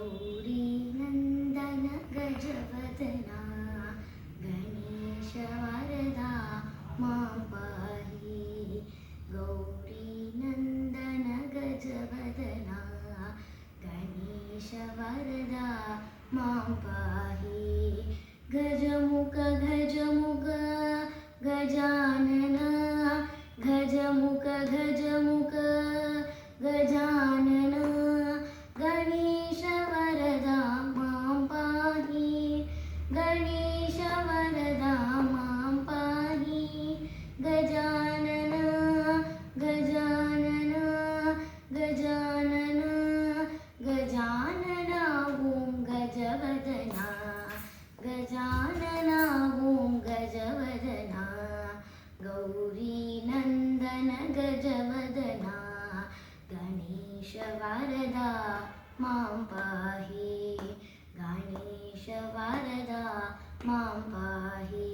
गौरी नन्दन गजवदना गणेश वरदा मां पाहि गौरी नन्दन गजवदना गणेश वरदा मां पाहि गजमुख गजमुख गजानन गजमुख गजमुख गजानन गणेश वरदा मां पाहि गणेश वरदा मां पाहि गजानन गजानन गजानन गजानन ॐ गजवदना गजानन ॐ गजवदना गौरी नन्दन गजवदना गणेश वरदा मां पाहि गणेश वरदा मां पाहि